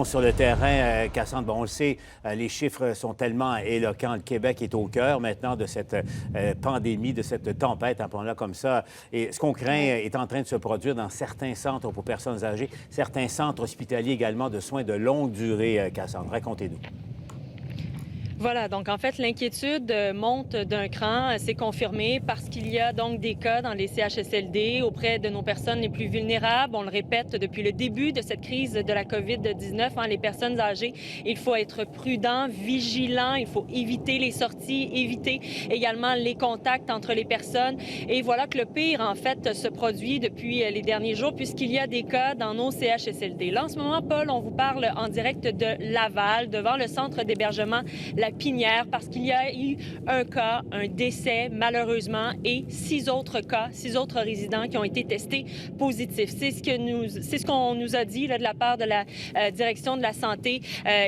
Sur le terrain, Cassandre, bon, on le sait, les chiffres sont tellement éloquents. Le Québec est au cœur maintenant de cette pandémie, de cette tempête, appelons-la comme ça. Et ce qu'on craint est en train de se produire dans certains centres pour personnes âgées, certains centres hospitaliers également de soins de longue durée, Cassandre. Racontez-nous. Voilà, donc en fait, l'inquiétude monte d'un cran. C'est confirmé parce qu'il y a donc des cas dans les CHSLD auprès de nos personnes les plus vulnérables. On le répète depuis le début de cette crise de la COVID-19, les personnes âgées, il faut être prudent, vigilant, il faut éviter les sorties, éviter également les contacts entre les personnes. Et voilà que le pire, en fait, se produit depuis les derniers jours puisqu'il y a des cas dans nos CHSLD. Là, en ce moment, Paul, on vous parle en direct de Laval, devant le centre d'hébergement La Pinière, parce qu'il y a eu un cas, un décès, malheureusement, et 6 autres cas, 6 autres résidents qui ont été testés positifs. C'est ce qu'on nous a dit là, de la part de la direction de la santé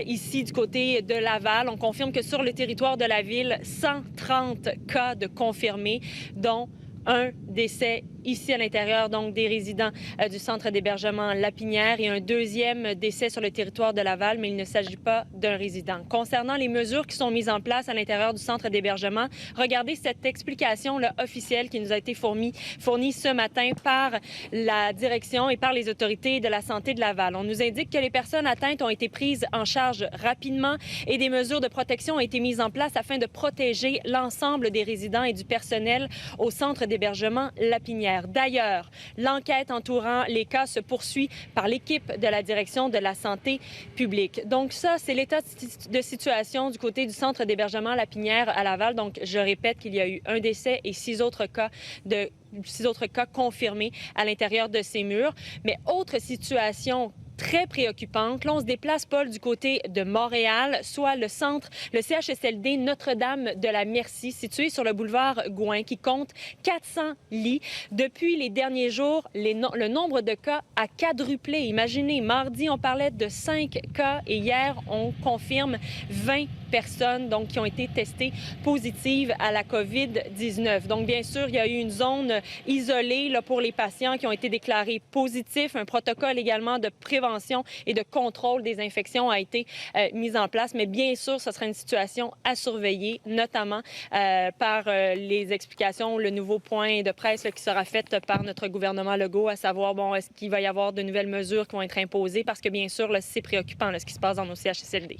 ici du côté de Laval. On confirme que sur le territoire de la ville, 130 cas de confirmés, dont un décès ici à l'intérieur donc des résidents du centre d'hébergement La Pinière et un deuxième décès sur le territoire de Laval, mais il ne s'agit pas d'un résident. Concernant les mesures qui sont mises en place à l'intérieur du centre d'hébergement, regardez cette explication là, officielle qui nous a été fournie ce matin par la direction et par les autorités de la santé de Laval. On nous indique que les personnes atteintes ont été prises en charge rapidement et des mesures de protection ont été mises en place afin de protéger l'ensemble des résidents et du personnel au centre d'hébergement La Pinière. D'ailleurs, l'enquête entourant les cas se poursuit par l'équipe de la direction de la santé publique. Donc ça, c'est l'état de situation du côté du centre d'hébergement La Pinière à Laval. Donc, je répète qu'il y a eu un décès et 6 autres cas confirmés à l'intérieur de ces murs. Mais autre situation très préoccupante. Là, on se déplace, Paul, du côté de Montréal, soit le CHSLD Notre-Dame de la Merci, situé sur le boulevard Gouin, qui compte 400 lits. Depuis les derniers jours, le nombre de cas a quadruplé. Imaginez, mardi, on parlait de 5 cas et hier, on confirme 20 personnes donc, qui ont été testées positives à la COVID-19. Donc, bien sûr, il y a eu une zone isolée là, pour les patients qui ont été déclarés positifs. Un protocole également de prévention et de contrôle des infections a été mis en place. Mais bien sûr, ce sera une situation à surveiller, notamment par les explications, le nouveau point de presse là, qui sera fait par notre gouvernement Legault, à savoir, bon, est-ce qu'il va y avoir de nouvelles mesures qui vont être imposées? Parce que, bien sûr, là, c'est préoccupant là, ce qui se passe dans nos CHSLD.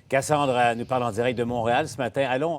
Cassandre nous parle en direct de Montréal ce matin. Allons